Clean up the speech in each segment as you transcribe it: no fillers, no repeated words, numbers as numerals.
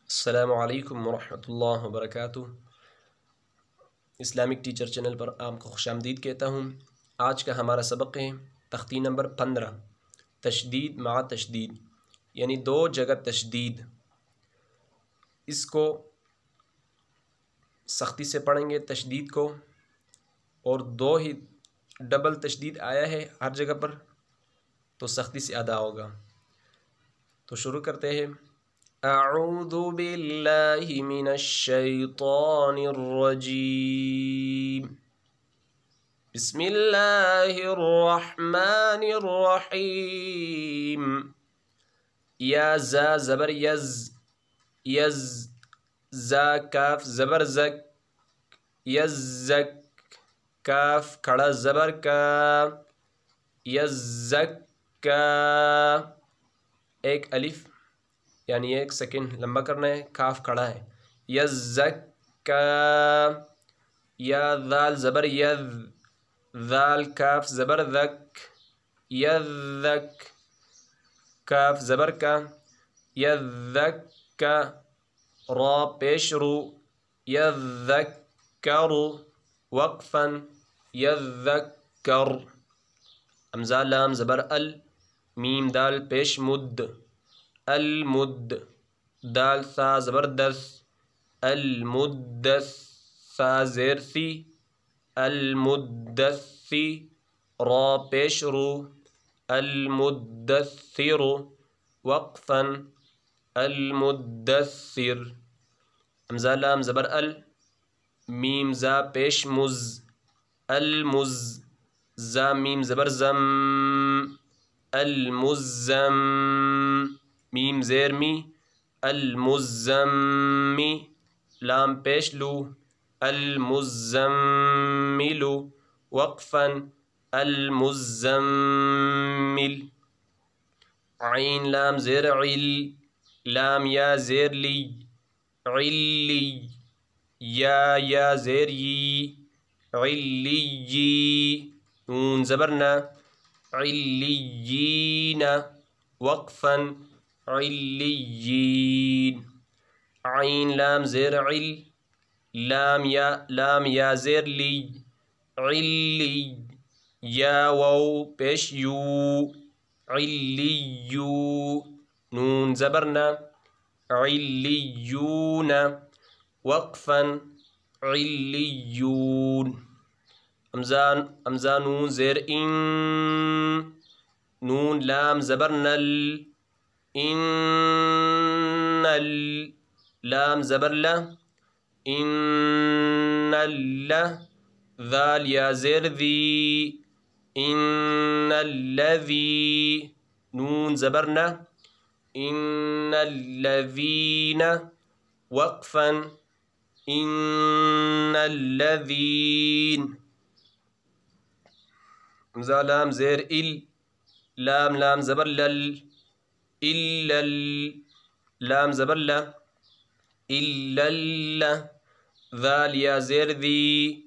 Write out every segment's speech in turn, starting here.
السلام علیکم ورحمۃ اللہ وبرکاتہ۔ اسلامک ٹیچر چینل پر آپ کو خوش آمدید کہتا ہوں۔ آج کا ہمارا سبق ہے تختی نمبر 15، تشدید مع تشدید، یعنی دو جگہ تشدید۔ اس کو سختی سے پڑھیں گے تشدید کو، اور دو ہی ڈبل تشدید آیا ہے ہر جگہ پر، تو سختی سے ادا ہوگا۔ تو شروع کرتے ہیں۔ اعوذ باللہ من الشیطان الرجیم، بسم اللہ الرحمن الرحیم۔ یا زا زبر یز، یز، زا کاف زبر زک، یزک، کاف کھڑا زبر کا، یزک کا، ایک الف یعنی ایک سیکنڈ لمبا کرنا ہے، کاف کھڑا ہے، یزکا۔ یا ذال زبر یذ، ذال کاف زبر ذک، یذک، کاف زبر کا، یذکا، را پیش رو، یذکر، وقفا، یذکر۔ حمزہ لام زبر ال، میم دال پیش مد، المد، دال ثا زبر دس، المدث، ثا زیر ثی، المدثی، را پیش رو، المدثر، وقفا، المدثر۔ حمزہ لام زبر ال، میم زا پیش مز، المز، زا میم زبر زم، المزم، میم زیر می، المزمی، لام پیش لو، المزمل، وقفا، المزمل۔ عین لام زیر عل، لام یا زیر لی، علی، یا زیر یی، علی، نون زبرنا، علیین، وقفا، علیین۔ عین لام زیر عل، لام یا زیر لی، علی، یا واو پیش یو، علیو، نون زبرنا، علیون، وقفا، علیون۔ حمزہ نون زیر ان، نون لام زبر نل، انل، لام زبر لا، انل، ذال یا زیر ذی، ان الذی، نون زبرنا، ان الذین، وقفا، ان الذین۔ حمزہ لام زیر ال، لام زبر لل، الل، لام زبر لا، الل، ذال یا زیر ذی،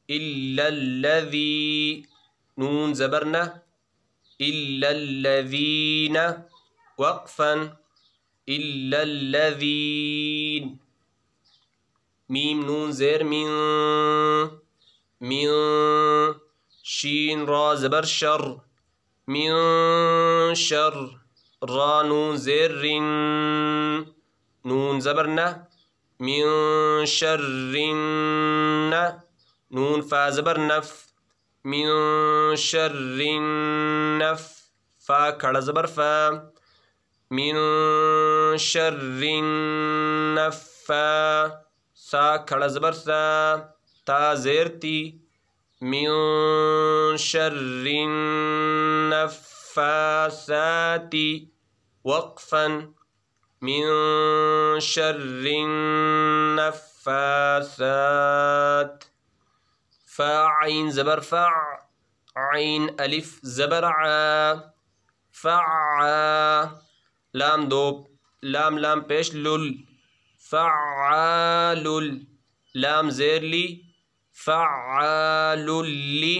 الا الذی، نون زبرنا، الا الذین، وقفا، الا الذین۔ میم نون زیر من، من، شین را زبر شر، من شر، را نون زیر رن، نون زبرنا، من شرن، نون فا زبر نف، من شرنف، فا کھڑا زبر فا، من شرنفا، سا کھڑا زبر سا، تا زیر تی، من شرنفاسات، وقفا، من شرنفاسات۔ فا عین زبر فع، عین الف زبر ع، فع، لام پیش لل، فعال، لام زیر لی، فعال لی،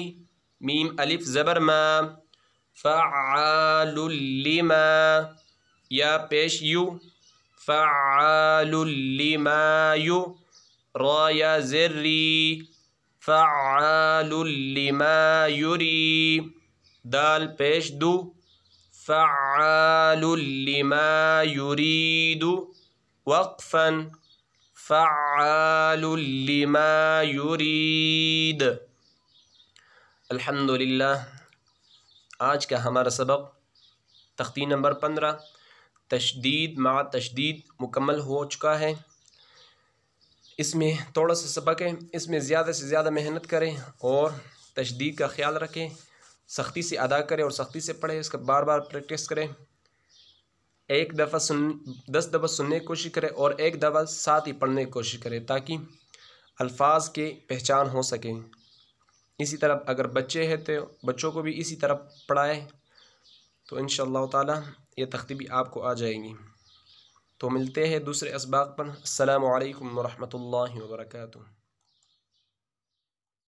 میم الف زبر ما، فعال لما، یا پیش یو، فعال لما را یا زری فعال لما یری دال پیش دو فعال لما یرید وقفا فعال لما یرید۔ الحمدللہ، آج کا ہمارا سبق تختی نمبر 15 تشدید مع تشدید مکمل ہو چکا ہے۔ اس میں تھوڑا سا سبق ہے، اس میں زیادہ سے زیادہ محنت کریں اور تشدید کا خیال رکھیں، سختی سے ادا کریں اور سختی سے پڑھیں، اس کا بار بار پریکٹس کریں، 10 دفعہ سننے کی کوشش کریں اور 1 دفعہ ساتھ ہی پڑھنے کی کوشش کریں تاکہ الفاظ کی پہچان ہو سکیں۔ اسی طرح اگر بچے ہیں تو بچوں کو بھی اسی طرح پڑھائیں تو انشاءاللہ تعالی یہ تختی بھی آپ کو آ جائے گی۔ تو ملتے ہیں دوسرے اسباق پر۔ السلام علیکم ورحمۃ اللہ وبرکاتہ۔